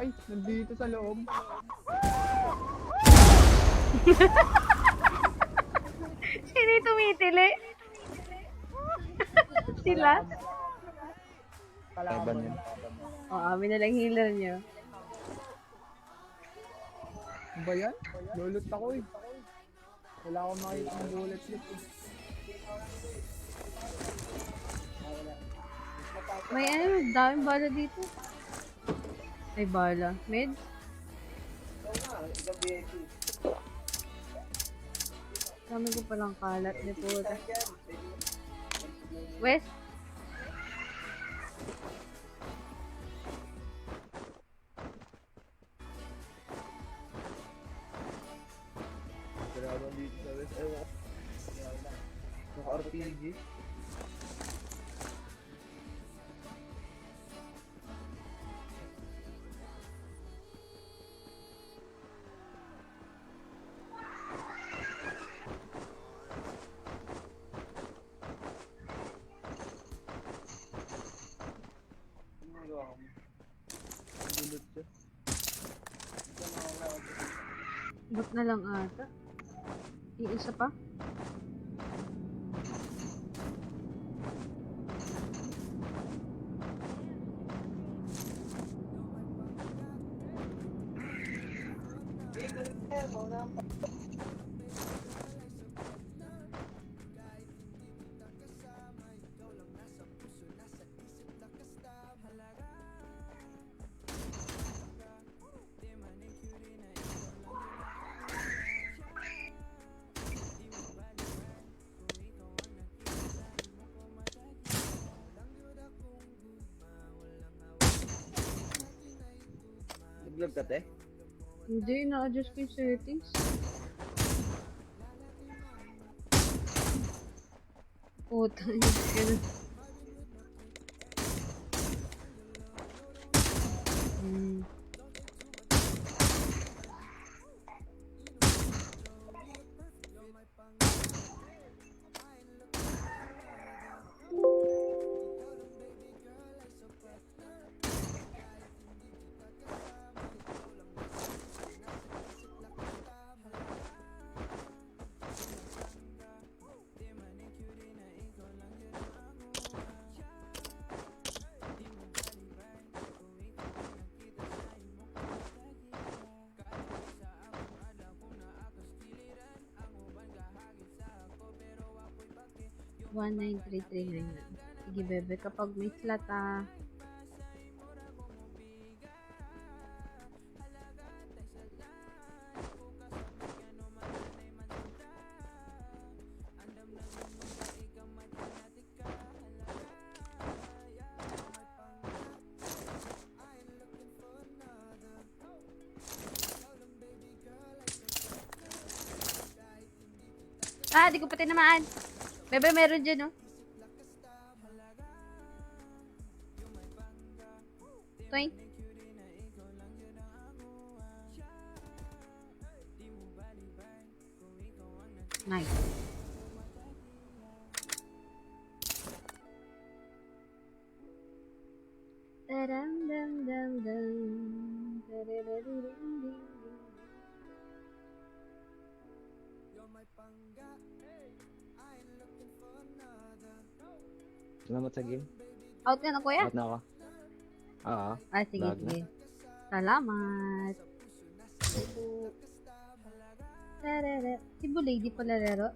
Ay, nandito sa loob. Sino yung tumitili? Sila? Kalaban yun. Oo, amin na lang healer nyo. Ano ba yan? Lulot ako eh. Wala akong makikita ng bullet slip eh. May ano, daming bala dito. Ay, bala. Meds? Dami ko palang kalat. Di puta. West? Kalaban dito sa West. Ewan ko. Naka-RPG. Dulot siya. Bot na lang ata. Iisa pa? Nag-vlog ka, te? Hindi, na-adjust ko yung settings. Puta, yun. One 19339 na. Sige, bebe. Kapag may slot, di ko pati namaan. Bebe, meron dyan, oh. Twing. Nice. Salamat sa game. Out ka na, kuya? Out na ako. Oo. Sige, Lag na. sige. Salamat. Tarara. Si Bulay, di pala laro.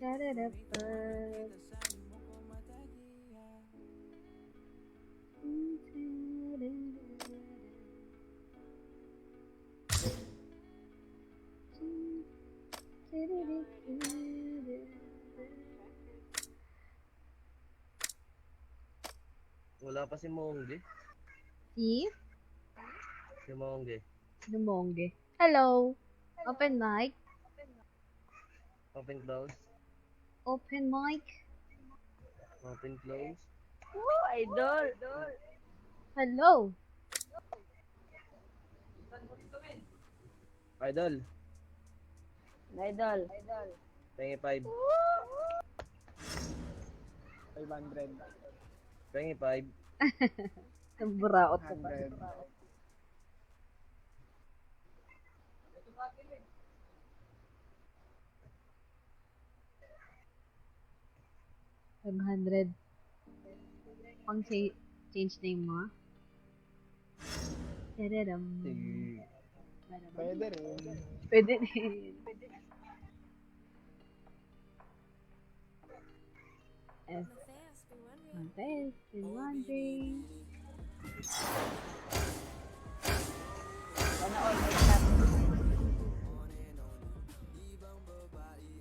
Tarara. Wala pa si Mongge. Si? Si Mongge. Dumongge. Hello. Open mic. Open close. Open mic. Open close. Oh, idol. Hello. Idol. Idol. Pengi 5. 500. Pengi 5. Buraot ka pa. 100. 500. Pang change name mo. Tadadam. Sige. Badam. Pwede rin. Pwede din. F. Mathes, been wondering.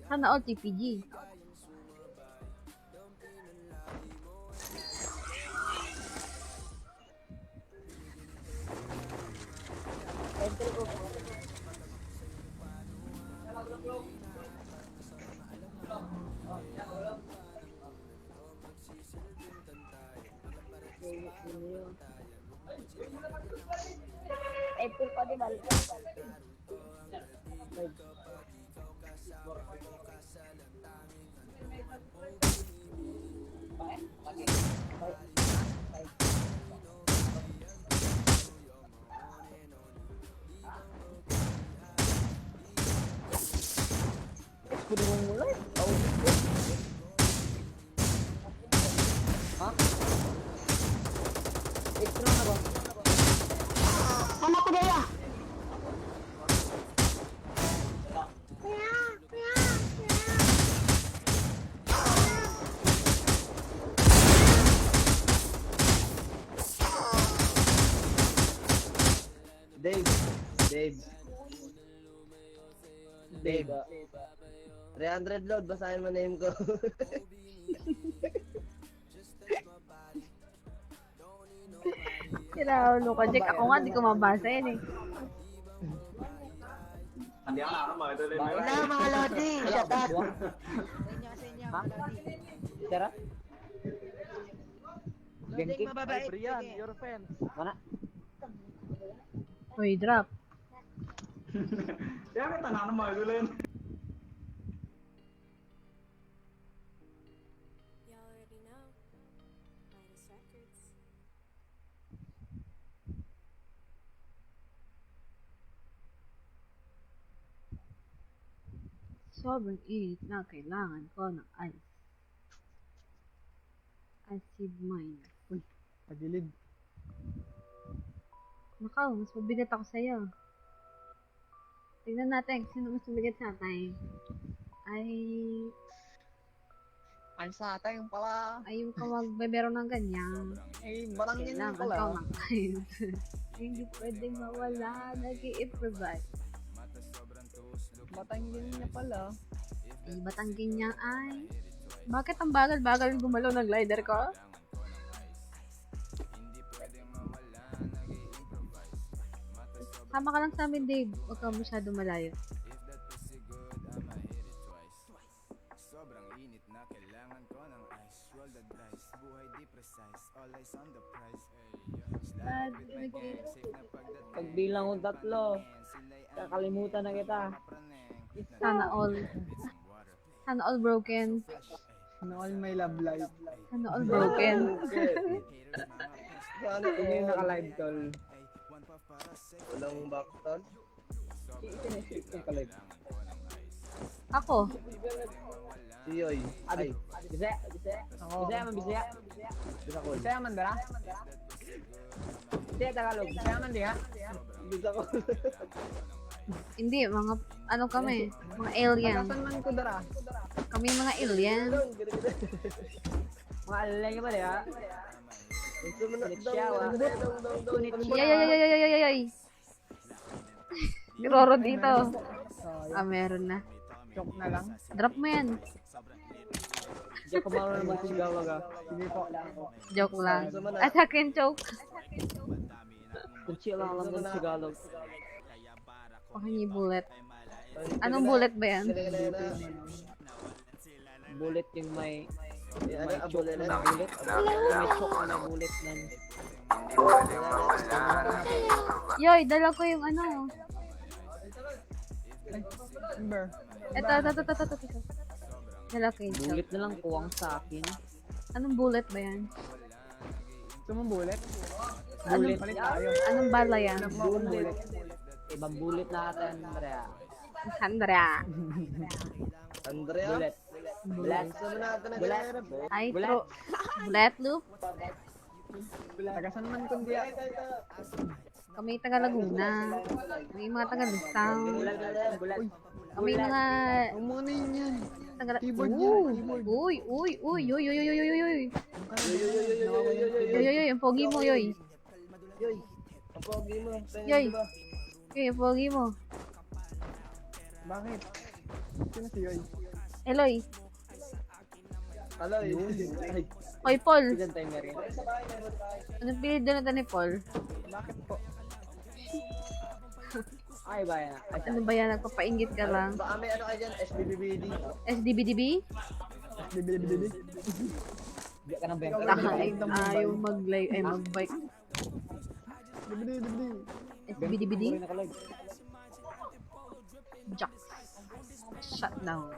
Sana all TPG. April pa di ba? Kunin mo mula eh. Ha? Extra na ba? Ano ko daya? Dave. Dave. Dave. 300 load, basahin mo name ko. Sinaulo ka, Jack. Ako nga, di ko mabasa yan eh. Wala mga lodi. Shut up. Ha? Tara? Genki? Brian, your fans. Mana? Uy, drop. Kaya may tanang na magulin. You already know. Midas Records. Sobrang init na kailangan ko ng ice. Acid mine. Uy, Pagilid. nakaw, mas mabigat ako sa'yo. Tignan natin, sino mas mabigat sa atin? Ay, Ang sa atin pala. ayaw ka magbebero ng ganyan. Eh, barang yun Kailangan pala. ka ng ice. Hindi pwedeng mawala, nag-i-improvise. Matanggin niya pala. Ay, batanggin niya ay. Bakit ang bagal-bagal gumalaw ng glider ko? Sama ka lang sa amin, Dave. Huwag ka masyado malayo. Sobrang init na kailangan ko ng ice. Roll the dice, buhay di precise. All eyes on the prize. Ah, Pagbilang ko 3, kakalimutan na kita. Sana all. Sana all broken. Ano all my love life. Sana all broken. Ano Hindi yung naka-live call. Walang backstone. Naka-live. Ako. Si Yoy. Ay, Bisaya? Bisaya? Bisaya man, Bisaya? Bisakol. Bisaya man dala? Bisaya Tagalog. Bisaya man di ha? Bisakol. Hindi, mga ano kami? Mga alien. Tagasan man ko dara. Kami mga alien. Mga alalay ba di ha? Gusto mo na. Siyawa. Yay! Roro dito. So, Ah, meron na. choke na lang. Drop mo yan. Diyan ko marunong magsigaw aga. Sige po. Joke lang. Attack and choke. Kunci lang alam mo ng Tagalog. Pakingi bullet. Anong bullet ba yan? Bullet yung may Ano, may choke abulin na na. bullet. May choke na bullet na. Yoy, dala ko yung ano. Ember. Ito. Dala ko yung choke. Bullet na lang kuwang sa akin. Anong bullet ba yan? Gusto mong bullet? Bullet palit tayo. Anong bala yan? Hanap mo akong bullet. Ibang bullet natin, Andrea. Sandra. Andrea? Bullet. Bullet. Gusto mo natin na bullet. Ay, true. Bullet loop? Tagasan man kundi Kami taga Laguna. Kami mga taga Lutang. Bullet. Kami mga ang mga na yun yan. taga... Keyboard yan, Uy! keyboard. Uy! Uy! Uy! Uy! Uy! Uy! Uy! Uy! Uy! Uy! Yoy! Yoy! Ang pogi mo, Yoy! Yoy. Ang pogi mo. Yoy! Yoy! Ang pogi mo. Bakit? Sino si Yoy? Eloy! Hello. Ay. Hoy, Paul! Ilan tayo meron? Anong pilid doon na ni Paul? Bakit po? Ay, bayan. Ay, Ano ba yan? Nagpapainggit ka lang. baka may ano kayo dyan, SBBBD. SDBDB? Bibili-bili. Hindi ka nang benta. Ay, ayaw mag-live, ay mag-bike. Bibili-bili. SDBDBD? Jack. Shut down.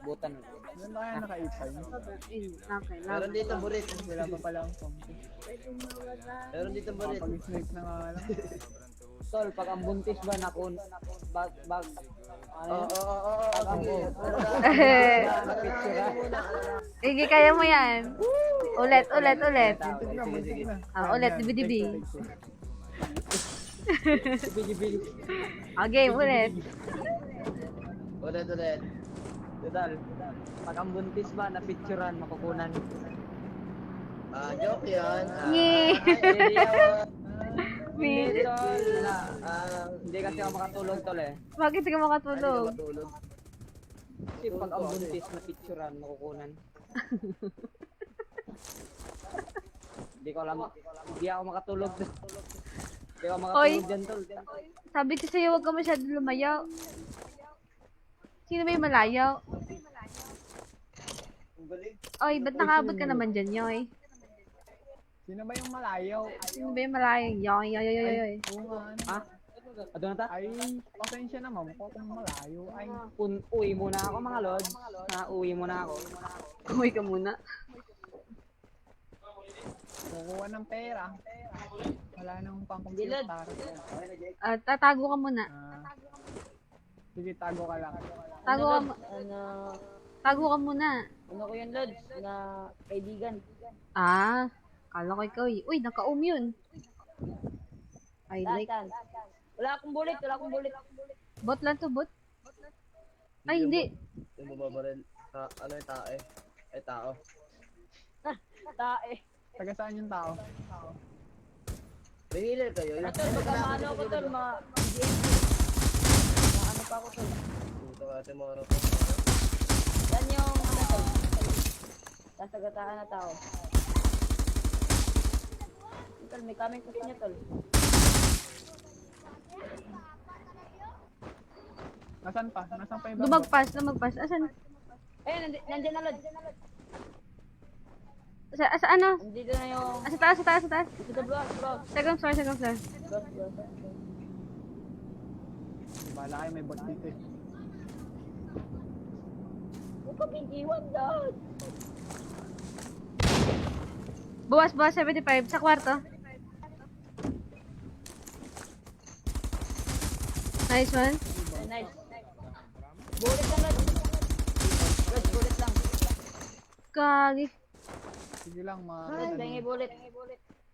Butan. Ano na kaya nakaipay? Okay, Meron dito burit. Wala pa pala ang pumpkin. Meron dito burit. Pag-snipe na nga lang. Tol, pag ang buntis ba nakun bag ano? Oo. Sige, kaya mo yan. Ulit. Muntik na, muntik na. Ulit, dibi-dibi. Bibi. Okay, ulit. Ulit. Total. Pag ang buntis ba na picturean makukunan. Joke 'yan. Yee. Hindi, tol. Hindi kasi ako makatulog, tol eh. Bakit ka makatulog? Matulog. Kasi pag ang buntis na picturean makukunan. Hindi ko alam. Hindi ako makatulog. Hindi ako Oy. makatulog dyan, tol. Sabi ko sa'yo, huwag ka masyadong lumayaw. Sino ba yung malayaw? Oy, ba't nakaabot ka naman dyan, Yoy? Sino ba yung malayaw? Sino ba yung malayaw? Yoy. Oo nga, ano. Ha? Ano na ta? Ay, pasensya naman po kung malayo. Ay, Uwi muna ako mga lods. Uwi muna ako. Uy ka muna. kukuha ng pera. Wala nang pang-computer. Tatago ka muna. Sige, tago ka lang. Tago ka muna. Ano ko yun, Lods? Na kaibigan. Kala ko ikaw eh. Uy, naka-ohm yun. I like. Wala akong bullet. Bot lang to, bot. Ay, hindi. Yung mababaril. Ano yung tao eh? Ay, tao. Tae. Taga saan yung tao? May healer kayo? Tol, magkamano ko, Tol. Mga ano pa ako, Tol. Puto ka ate mga roto. Yan yung ano, Tol. Sasagataan na tao. Tol, may coming po niya, Tol. Nasaan pa? Nasaan pa yung Lumagpas. Asan? Ayun, nandiyan na, Lods. Asa ano? Nandito na yung... Sa taas. Dito, bro. Second floor. Bala kayo, may bot dito eh. Huwag ka pingiwan, Dad. Buwas 75 sa kwarto. Nice one. Nice. Bullet lang, Lods. Lods, bullet lang. Kagi. Sige lang, Lods, pengi bullet.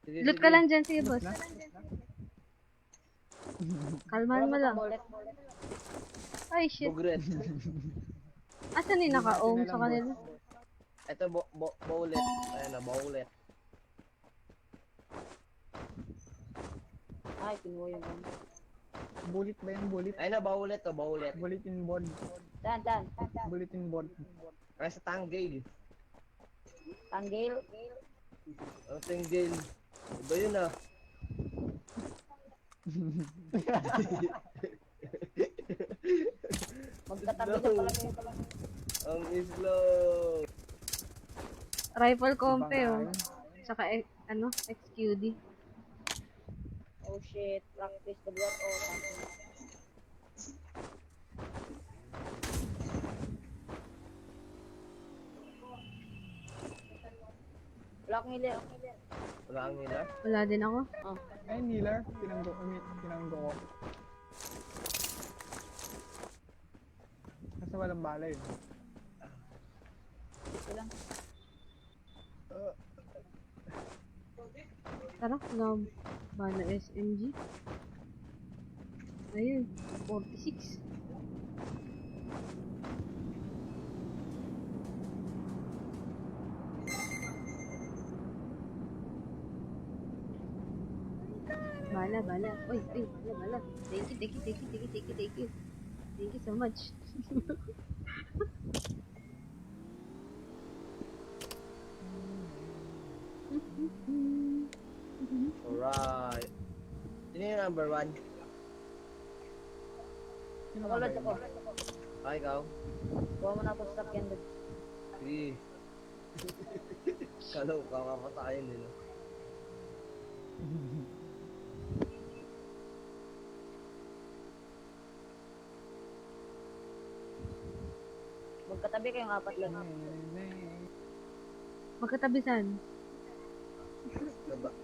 Loot ka lang dyan, sige boss. Kalmahan mo lang. Bullet. Ay shit. Bugret. Asan yung naka-ohm sa kanila? Ito, bowlet. Ayan na, bowlet. Ay, kinuha yung ano. Bullet ba yung bullet? Ayun na, bowlet to, bowlet. Bulletin board. Saan? Bulletin board. Kaya sa tanggale. Tanggil. Ang tanggale. Iba yun ah. Magkatabi na pala kayo. Ang slow. Rifle compe oh. Saka XQD. Oh shit, practice the blood. Oh, something. Wala akong healer. Wala ang nila. Wala din ako. Ayun, healer. Tinanggo ko. Kasi walang bala yun. Ito lang. Tara, ba na SMG? Ayun, 46. Bala. Uy, bala. Thank you. Thank you so much. Alright. Sino yung number 1? Sino Ako, ba Lods, yun? ako. Ah, ikaw? Kuha mo na ako sa sakyan, Lods. Sige. Kalaw, kakapatayin din. Magkatabi kayong apat lang. Magkatabisan.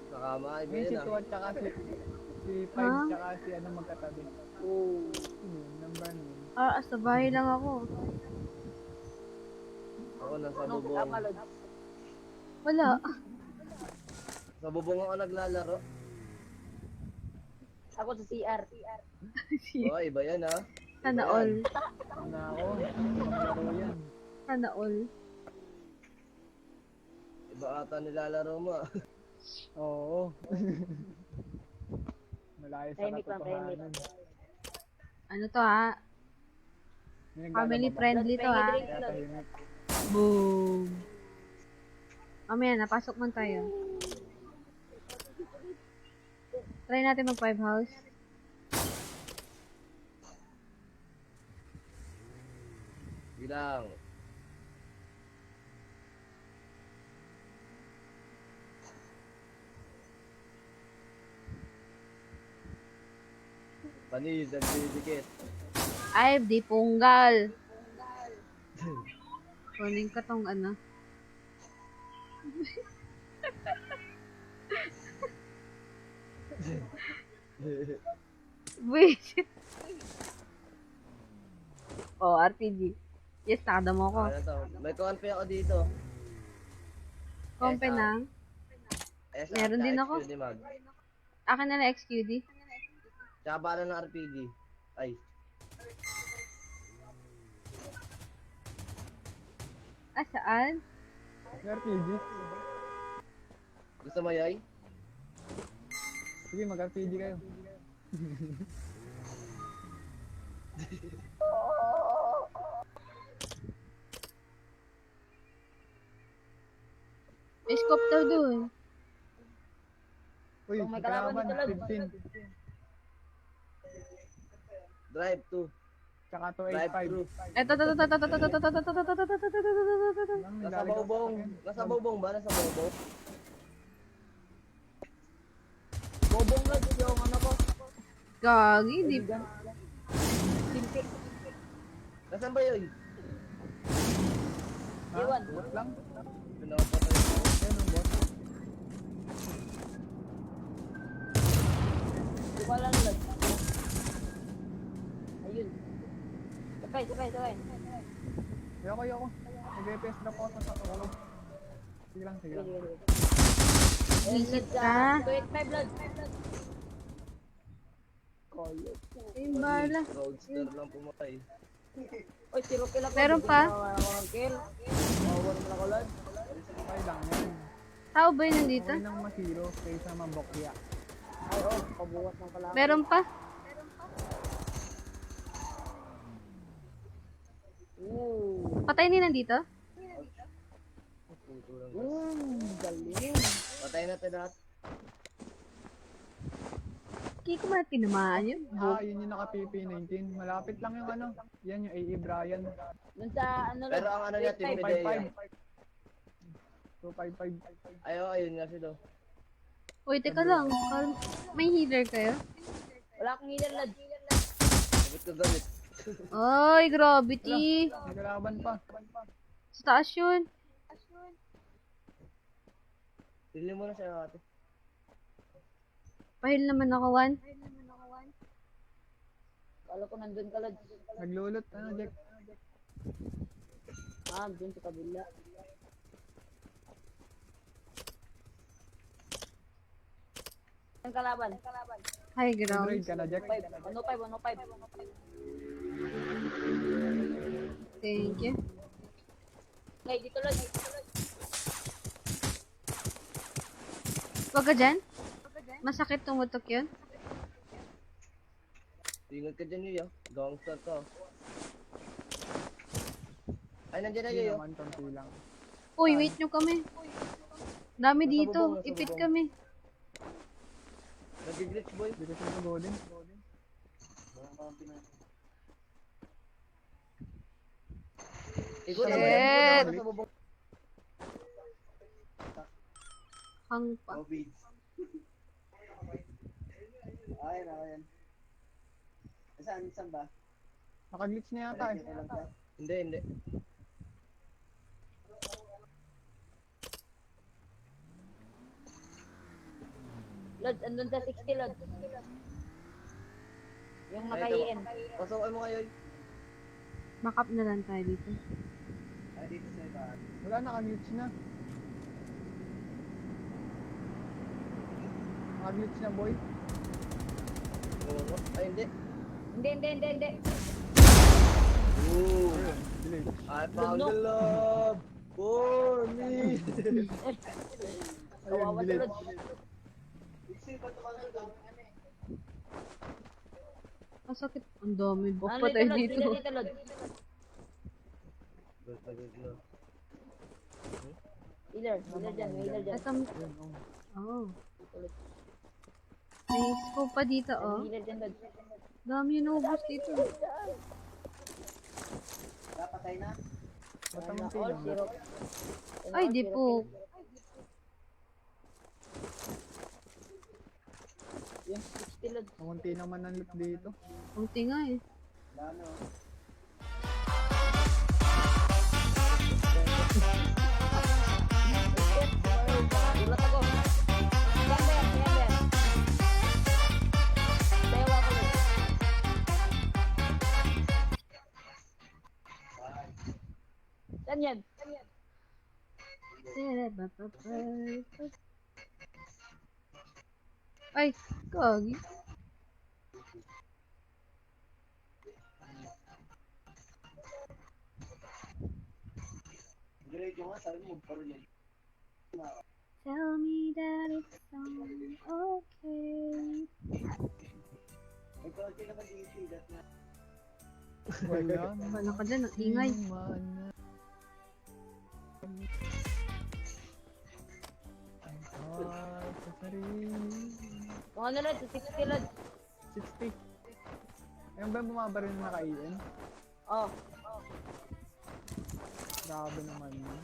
Sa kama, iba Ngayon si yun ah. Tuwa tsaka si Ha? 5 tsaka si ano magkatabi. Sino yun? Number 9. Sa bahay lang ako. Ako nasa Anong bubong. kasama, Lods? Wala. Sa bubong ako naglalaro. Ako sa CR. Oh, iba yan ah. Sana all. Ano ako? Laro yan. Sana all. Iba ata nilalaro mo ah. Oo. Malayo sa Tahimik lang, katotohanan. Ano to ha? May Family naglalaba ba? friendly to ha? Drink, Kaya Lods. tahimik. Boom. Mamaya, napasok man tayo. Try natin mag 5 house. Bilang. Panis, nagdidikit. Ay, di punggal. Kunin ka tong ano. Buisit. Oh, RPG. Yes, nakada mo ko. Ano to? May confe ako dito. Kompe SR. na. SR, Meron din tsaka ako. XQD mag. Akin na lang XQD. Tsaka bala ng RPG. Ay. Saan? Mag-RPG. Gusto mo yoy? Sige, mag-RPG kayo. May scope daw doon. Uy, Kung may kalaban kalaban, dito, Lods. 15. Drive to. Tsaka Drive 285. through. Eto. Nasa bubong. Nasa bubong ba? Nasa bubong? Bobong, Lods, yung ano ko. Gagi, di. Simpi. Nasaan ba yun? Iwan. Bot lang. Pinapatay ko. Ayun ang bot. Di ko alam, Lods. Ayun. Sakay. Ayoko. Nag-FPS drop ako sa ulo. Sige lang. Ayun, Visit Lods, ka. 285, Lods. Ay, bala. Roadster lang pumatay. Oy, zero kill ako. Meron pa? Ako ng kill. Mawawa naman ako, Lods. Okay lang yan. Tao ba yun nandito? Okay nang masiro kaysa mambokya. Ay, oh, pabuhat ng kalaban. Meron pa? Ooh. Patay ni nandito? Puto lang. Galing. Patay natin lahat. Kaya ko ba tinamaan yun? Yun yung naka-PP19. Malapit lang yung ano. Yan yung AE Brian. Dun sa, ano, Pero ang ano niya, Team 285. Medea. 255. Ayun nga sila. Uy, teka lang. May healer kayo? Wala akong healer, Lods. Bakit ko gamit? Ay, gravity. May kalaban pa. Sa taas yun. Pili mo na sa'yo ate. Pahil naman ako, Juan. Kala ko nandun ka, Lods. Naglulot, ano, Jack? Ah, dun sa kabila. Ang kalaban. High ground. Android ka na, Jack? 105. Thank you. Ngay, dito, Lods. Wag ka dyan? Masakit tumutok yun? Ingat ka dyan, Yoyo. Gangster ka. Ay, nandiyan na, Hindi Yoyo. naman, konti lang. Uy, wait nyo kami. Dami Nasa dito. bubong, nasa Ipit bubong. kami. Nag-glitch, boy. Hindi ko siya pagodin. Ikot na, Shit. boy. Ikot na, nasa bubong. Hang pa. Ayan. Saan ba? Nakaglitch na yata eh. Hindi. Lods, andun sa 60, Lods. Yung nakahiin. Pasukan mo ngayon. Back up na lang tayo dito. Wala, nakaglitch na. Nakaglitch na, boy. Ay, hindi. Hindi. Ooh. Glitch. I found the love for me. Kawawa glitch. sa Lods. Masakit. Ang dami. Bok Ano pa tayo Lods? dito. Dito, Lods. Healer dyan. Ito. Oh. May scope pa dito, oh. Healer dyan, Lods. Dami yung naubos dito. Basta All munti lang. zero. Ay, di po. Yung 60, Lods. Munti naman ang loot dito. Kunti nga eh. Ulat ako. Yan ba yan? Sayaw ako, Lods. Saan yan? Ay, kagi. Tell me that it's all okay. Wala. Wala ka dyan, ang ingay. Sa sarili. Kung ano, Lods? 60, Lods. 60. Ayun ba yung bumabaril na naka-EN? Oh. Grabe naman yun.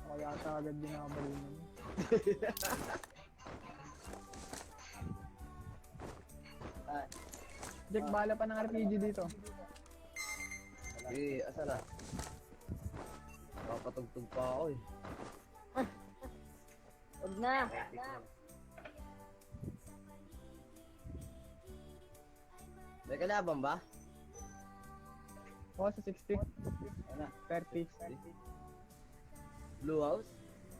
Ako yata agad binabaril nun. Jack, bala pa ng RPG dito. Eh, asa na? Nakapatugtog pa ako eh. Huwag na. May kalaban ba? Oo, sa 60. 30. Blue House?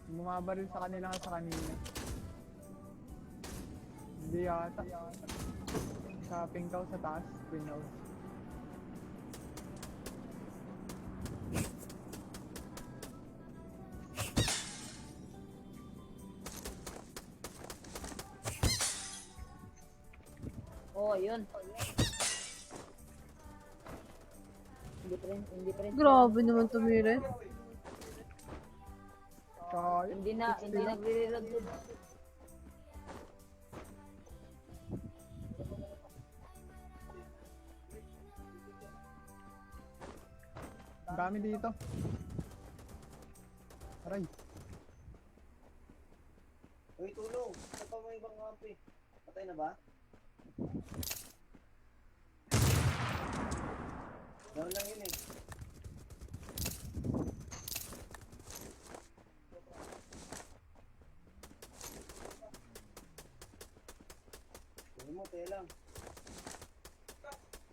Bumabaril sa kanila sa kanina. Hindi yata. Sa pink house sa taas, green house. Oh, yun. Hindi pa rin. Grabe naman tumira. Kaya, Hindi nagre-reload, Lods. ang dami dito. Aray. Uy, tulong! Ito pa may ibang kampi. Patay na ba? Down lang yun eh.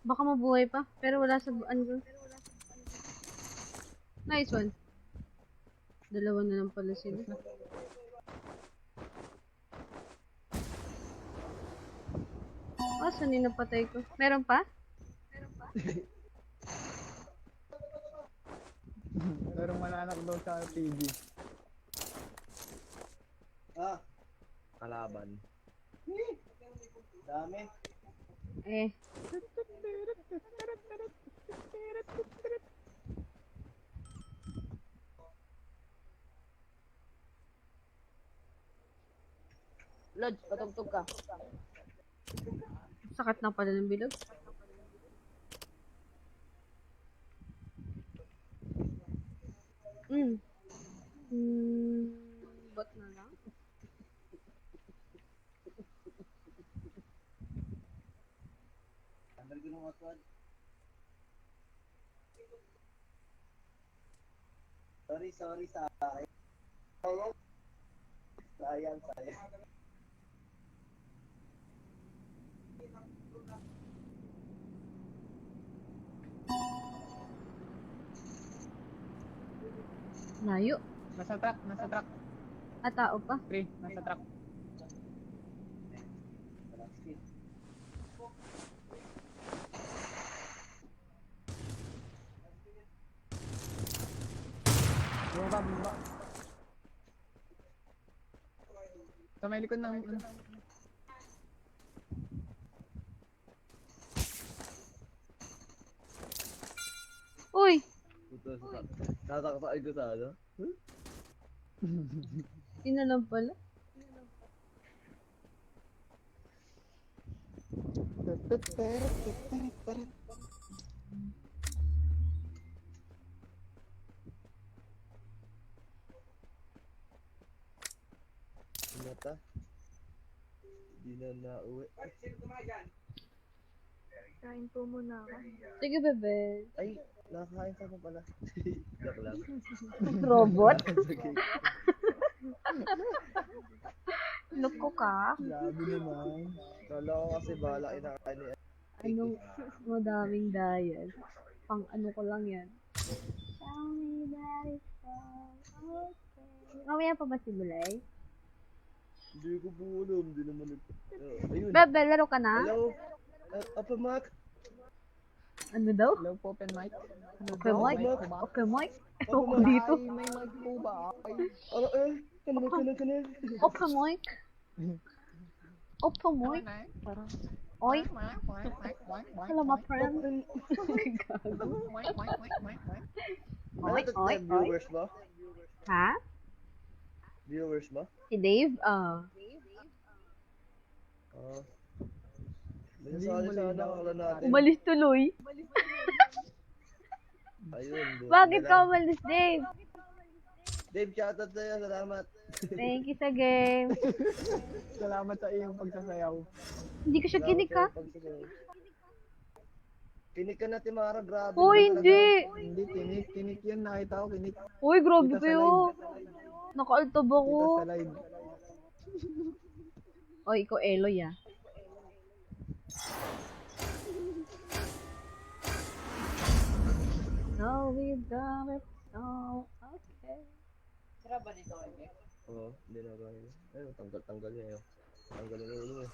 Baka mabuhay pa. Pero wala sa ano. Nice one. Dalawa na lang pala sila. Saan yung napatay ko? Meron pa? Pero mananak daw sa PG. Kalaban. Dami. Eh. Lodge, patugtog ka. Sakat na pala ng bilog. Bot na lang. Tanggal ko ng hotwad. Sorry sa akin. Sayang. Layo. Nasa truck. At tao pa. Pre, nasa truck. Bumaba. Sa may likod ng ano. Uy! Tataktakin ko sa ano? Yun na lang pala. Mata. Di na nauwi. Kain po muna ako. Sige, bebe. Ay, nakakain ka pa pala. Joke lang. Robot? Sige. Loko ka? Grabe naman. Kala ko kasi bala kinakain ni Anong madaming diet? Pang ano ko lang yan. Tell me that it's all okay. Mamaya pa ba si Bulay? Hindi ko po alam. Hindi naman ayun. Bebe, laro ka na? Hello? Apa Mac? Ano daw? Hello po, open mic. Okay, Mike. Okay, Mike. Ewan ko dito. Ay, may mic po ba? Ay, Ano Kana. Okay, Mike. Okay, Mike. Oy. Hello, my friend. Ano Oy, to oy, oy. viewers mo? Ha? Viewers mo? Si Dave? May nasali sa ano, akala natin. Umalis tuloy. Ayun. buti Bakit na ka lang. umalis, Dave? Dave, shoutout sa'yo. Salamat. Thank you sa game. salamat sa iyong pagsasayaw. Hindi ko siya kinik ka. Kinik ka na, Timara. Grabe. Uy, naman hindi. Hindi, kinik yan. Nakita ko, kinik. Uy, grabe Kita sa kayo. Nakaaltab Kita ako. sa live. Oy, ikaw Eloy ah. No, we got it. No, okay. Sira ba dito, Ebe? Oo, hindi na kaya. Ayun, tanggal niya yun. Tanggal niya ulo eh.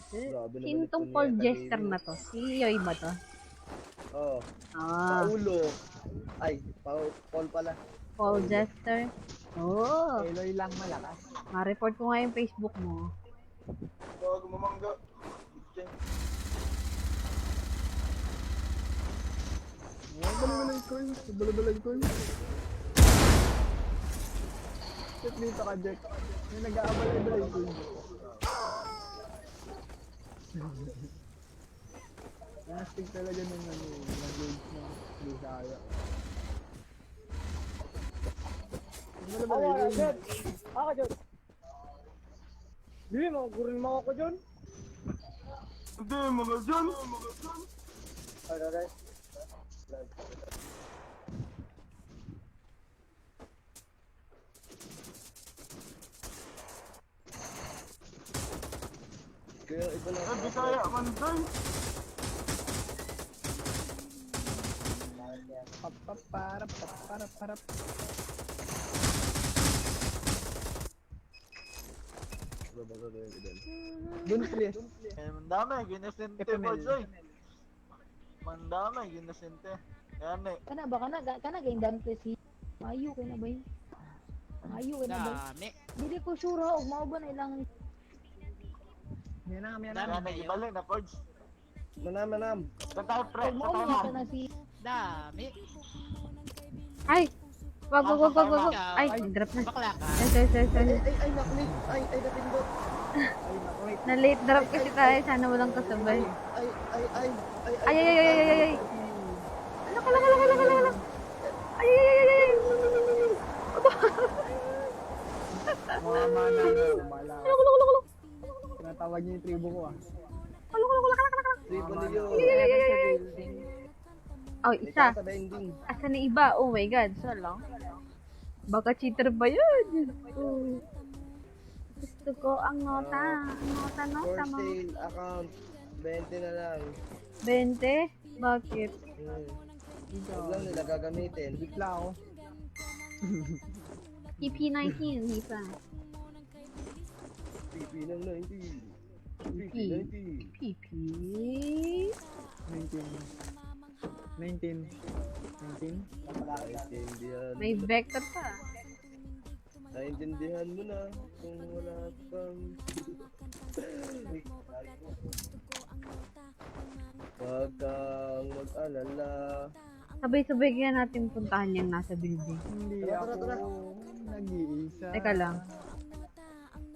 Grabe naman Sino ito tong ni Paul Ata Jester Baby. na to? Si Yoy ba to? Oo. Ah, Paulo. Ay, Paul pala. Paul Jester. Oh, Eloy lang malakas. ma-report ko nga yung Facebook mo. Bago mamangga. Balabalay ko yun. Balabalay ko yun. Sit dito ka, Jack. May nag-aabalay-balay ko yun. Nastig talaga ng ano, language ng Bisaya. Balabalay ko yun. Ako, Jod. Hindi, magugurin mo ako dyan. Hindi, mga dyan. Ay. Kaya iba na. Bisaya man doon. Para. Babaga ko yung ilan. Dun, please. Mandami, ginesente po, Joy. Mandami, ginesente. Yan eh. Kana ba kana game dam si Mayo kay na ba yun? Mayo kay na ba? Dami. Dili ko sure og mao ba na ilang Yan na. Yan eh, ibalik na, Forge. Manam. Kantay, pre. og mao Kantay, ba na si Dami. Ay! Wag. Ay, drop na. Bakla ka. Sorry. Ay, nakulit. Ay, napindot. Na-late drop kasi tayo. Sana walang kasabay. Ay. Ay. Alak. Ay. Mga mana. Bala. Tinatawag niya yung tribo ko ah. Triple niyo. Oh, isa. Sa bending. Asa na iba? Oh my god. So lang. Baka cheater ba yun? Oh. Gusto ko ang nota. For Nota mo. sale account. 20 na lang. 20? Bakit? Huwag lang nila gagamitin. Bigla ako. PP19, Lisa. PP ng 90. PP 90. PP? 19. Naintindihan. May vector pa. Naintindihan mo na kung wala pang... Huwag kang mag-alala. Sabay-sabay kaya natin puntahan yung nasa building. Hindi Tara. ako nag-iisa. Teka lang.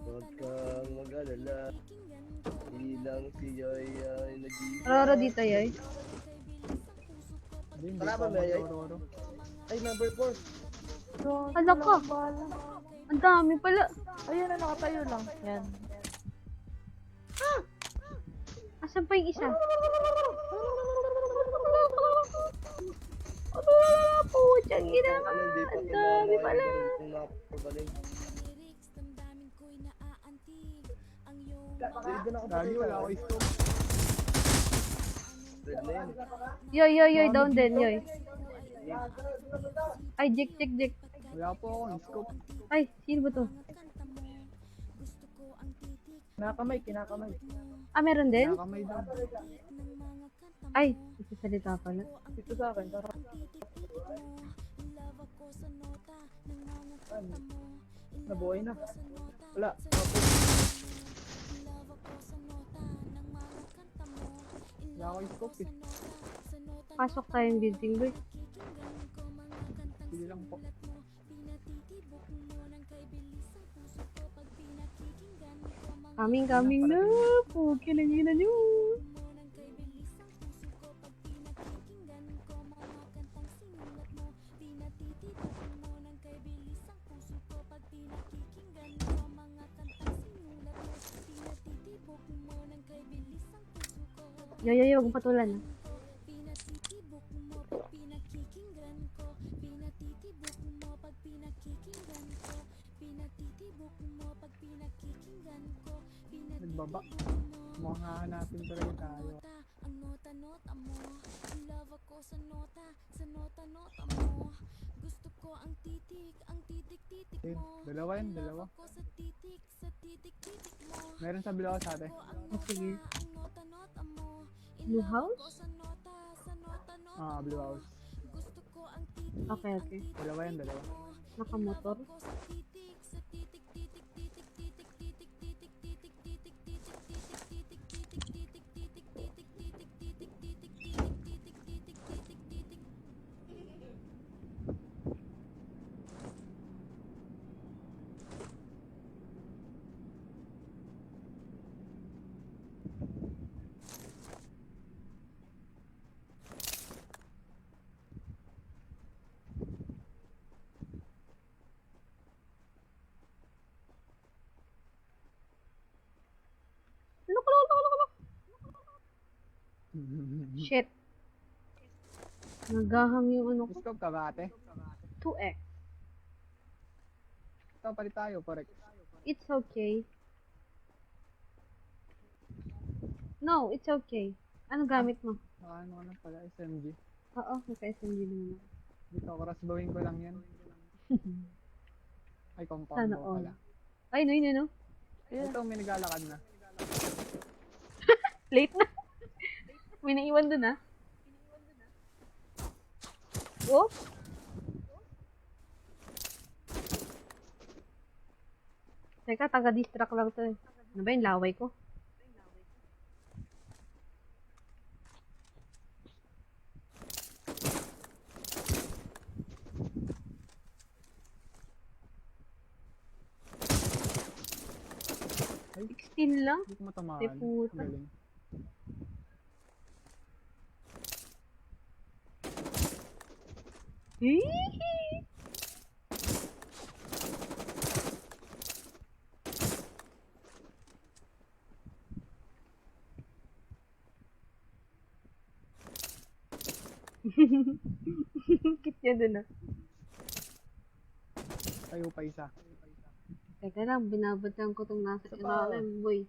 Huwag kang mag-alala. Ilang si Yoy ay nag-iisa. Roro dito, yoy. Hindi Kalaban pa mo, Yoy? Roro. Ay, number 4. Hala ka! Ang dami pala. Ayun na nakatayo lang. Yan. Asan pa yung isa? Puchang ina ka! Ang dami pala. Kung nakapagaling. Lagi wala ako scope. Red na yun. Yoy, down din, yoy. Ay, Jake. Wala po akong scope. Ay, sino ba to? Kinakamay. Ah, meron din? Nakamay daw. Ay, isasalita pala. Dito sa akin. Nabuhay na. Wala. Wala akong scope eh. Pasok tayong building, boy. Sige lang po. Coming na. Pukinangina nyo. Yo, huwag mong patulan. Ah. Nagbaba. Mga hanapin talaga tayo. Yun, dalawa. Meron sa bilaw sa atin. Oh, sige. Blue house? Blue house. Okay. Dalawa. Nakamotor. Shit. Nagahang yung ano ko. Scope ka ba ate? 2x. Ito, palit tayo, correct. It's okay. No, it's okay. Anong gamit mo? Ano ka na pala, SMG. Oo, naka-SMG naman ako. Dito, crossbowing ko lang yan. Ay, compound Sana bow all. pala. Ay, no. Ito, may naglalakad na. Late na. May naiwan dun, ah. Oh? Teka, taga-distract lang to eh. Ano ba yung laway ko? Ay, 16 lang? hindi ko matamaan. Ay, puta. Galing. Hihi! Kit niya dun ah. Tayo pa isa. Teka lang, binabatan ko tong nasa Isa pa. ilalim, boy.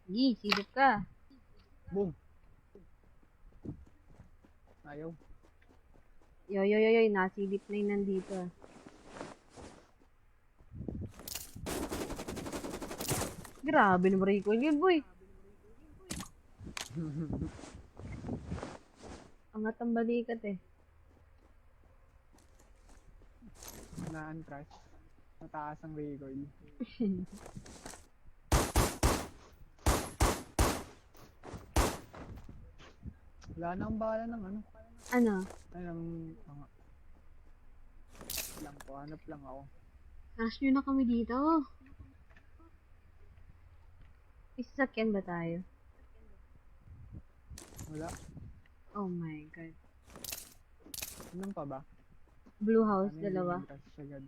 Gi, silip ka. Boom! Ayaw. Yo, nasilip na yun nandito ah. Grabe naman recoil yun, boy. Angat ang balikat eh. Na-uncrush. Mataas ang recoil. Wala na ang bala ng ano. Ano? Ay, ng mga... Lang po, hanap lang ako. Rush nyo na kami dito. Isasakyan ba tayo? Wala. Oh my god. Anong pa ba? Blue house, Ano yung dalawa. crush agad?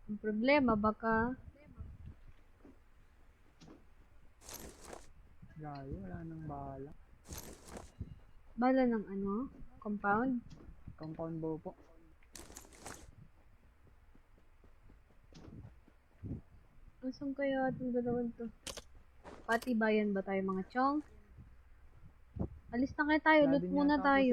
Ang problema, baka... Gayo, wala nang bala. Bala ng ano? Compound? Compound bow po. Asan kaya itong dalawang to? Pati bayan ba tayo mga chong? Alis na kaya tayo, Wala loot din muna yata po tayo.